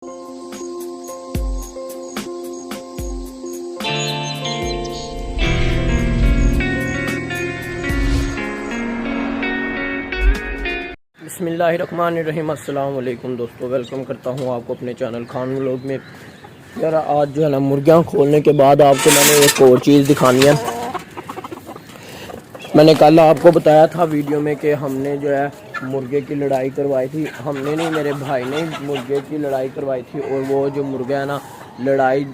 बिस्मिल्लाहिर्रहमानिर्रहीम। अस्सलाम वालेकुम दोस्तों, वेलकम करता हूँ आपको अपने चैनल खान व्लॉग में। यार आज जो है ना मुर्गियाँ खोलने के बाद आपको मैंने एक और चीज़ दिखानी है। मैंने कल आपको बताया था वीडियो में कि हमने जो है मुर्गे की लड़ाई करवाई थी। हमने नहीं, मेरे भाई ने मुर्गे की लड़ाई करवाई थी। और वो जो मुर्गा है ना, लड़ाई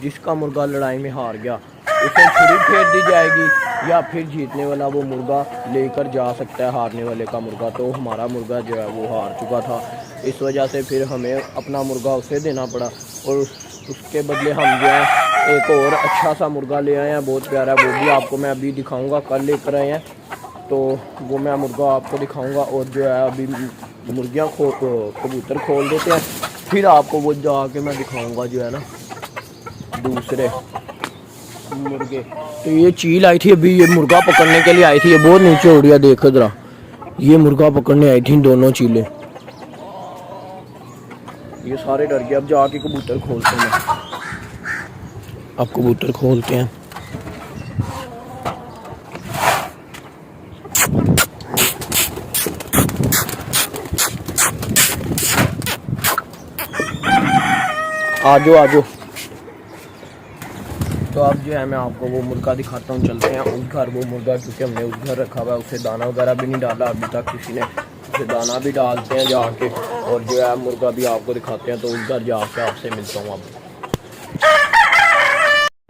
जिसका मुर्गा लड़ाई में हार गया उसे छुरी फेर दी जाएगी, या फिर जीतने वाला वो मुर्गा लेकर जा सकता है हारने वाले का मुर्गा। तो हमारा मुर्गा जो है वो हार चुका था, इस वजह से फिर हमें अपना मुर्गा उसे देना पड़ा। और उसके बदले हम जो है एक और अच्छा सा मुर्गा ले आए हैं, बहुत प्यारा। वो भी आपको मैं अभी दिखाऊंगा, कल लेकर आए हैं तो वो मैं मुर्गा आपको दिखाऊंगा। और जो है अभी मुर्गियाँ कबूतर खोल देते हैं, फिर आपको वो जाके मैं दिखाऊंगा जो है ना दूसरे मुर्गे। तो ये चील आई थी अभी, ये मुर्गा पकड़ने के लिए आई थी। ये बहुत नीचे उड़ गया, देखो जरा, ये मुर्गा पकड़ने आई थी दोनों चीलें। ये सारे डर गए। अब जाके कबूतर खोलते हैं, अब कबूतर खोलते हैं। आजो आजो। तो अब जो है मैं आपको वो मुर्गा दिखाता हूँ, चलते हैं उस घर। वो मुर्गा क्योंकि हमने उस घर रखा हुआ है, उसे दाना वगैरह भी नहीं डाला अभी तक किसी ने। उसे दाना भी डालते हैं जाके, और जो है मुर्गा भी आपको दिखाते हैं। तो उस घर जाके आपसे मिलता हूँ। अब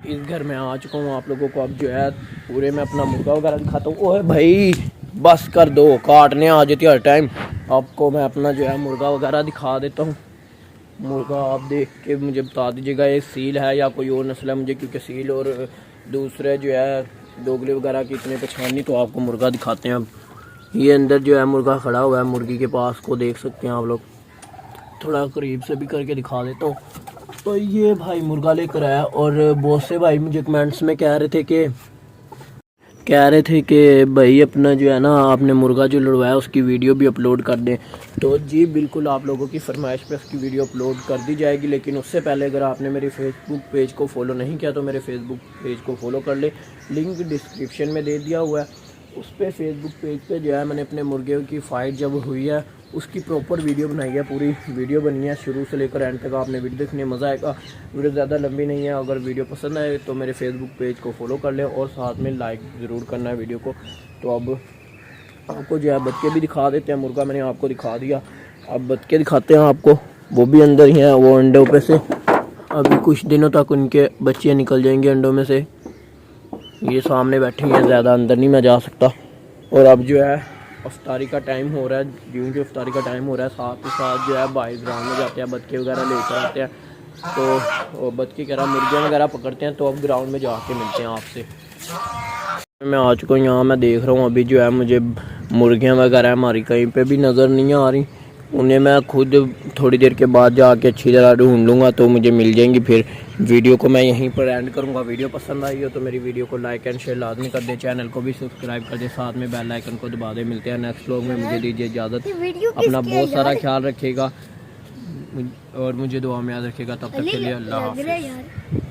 इस घर में आ चुका हूँ आप लोगों को। अब जो है पूरे में अपना मुर्गा वगैरह दिखाता हूँ। ओए भाई बस कर दो, काटने आ जाती हर टाइम। आपको मैं अपना जो है मुर्गा वगैरह दिखा देता हूँ। मुर्गा आप देख के मुझे बता दीजिएगा ये सील है या कोई और नस्ल है मुझे, क्योंकि सील और दूसरे जो है दोगले वगैरह की इतने पहचान नहीं। तो आपको मुर्गा दिखाते हैं। अब ये अंदर जो है मुर्गा खड़ा हुआ है मुर्गी के पास, को देख सकते हैं आप लोग। थोड़ा करीब से भी करके दिखा देता हूँ। तो ये भाई मुर्गा लेकर आया। और बहुत से भाई मुझे कमेंट्स में कह रहे थे कि भाई अपना जो है ना आपने मुर्गा जो लड़वाया उसकी वीडियो भी अपलोड कर दें। तो जी बिल्कुल, आप लोगों की फरमाइश पे उसकी वीडियो अपलोड कर दी जाएगी। लेकिन उससे पहले अगर आपने मेरे फेसबुक पेज को फॉलो नहीं किया तो मेरे फेसबुक पेज को फॉलो कर ले, लिंक डिस्क्रिप्शन में दे दिया हुआ है। उस पर फेसबुक पेज पे जो है मैंने अपने मुर्गे की फ़ाइट जब हुई है उसकी प्रॉपर वीडियो बनाई है। पूरी वीडियो बनी है शुरू से लेकर एंड तक, आपने वीडियो देखने में मज़ा आएगा। वीडियो ज़्यादा लंबी नहीं है। अगर वीडियो पसंद आए तो मेरे फेसबुक पेज को फॉलो कर लें और साथ में लाइक ज़रूर करना है वीडियो को। तो अब आपको जो है बच्चे भी दिखा देते हैं। मुर्गा मैंने आपको दिखा दिया, अब बच्चे दिखाते हैं आपको। वो भी अंदर ही हैं, वो अंडों पे से अभी कुछ दिनों तक उनके बच्चे निकल जाएंगे अंडों में से। ये सामने बैठी हैं, ज़्यादा अंदर नहीं मैं जा सकता। और अब जो है अफ्तारी का टाइम हो रहा है। क्योंकि अफ्तारी का टाइम हो रहा है, साथ ही साथ जो है भाई ग्राउंड में जाते हैं, बच्चे वगैरह लेकर आते हैं। तो बच्चे कह रहा मुर्गियाँ वगैरह पकड़ते हैं। तो अब ग्राउंड में जाके मिलते हैं आपसे। मैं आ चुका हूँ यहाँ, मैं देख रहा हूँ अभी जो है मुझे मुर्गियाँ वगैरह हमारी कहीं पे भी नज़र नहीं आ रही। उन्हें मैं खुद थोड़ी देर के बाद जाके अच्छी तरह ढूंढ लूँगा तो मुझे मिल जाएंगी। फिर वीडियो को मैं यहीं पर एंड करूँगा। वीडियो पसंद आई हो तो मेरी वीडियो को लाइक एंड शेयर लाजमी कर दें, चैनल को भी सब्सक्राइब कर दें, साथ में बेल आइकन को दबा दें। मिलते हैं नेक्स्ट व्लॉग में, मुझे दीजिए इजाज़त। अपना बहुत सारा ख्याल रखिएगा और मुझे दुआ में याद रखिएगा। तब तक के लिए अल्लाह हाफ़िज़।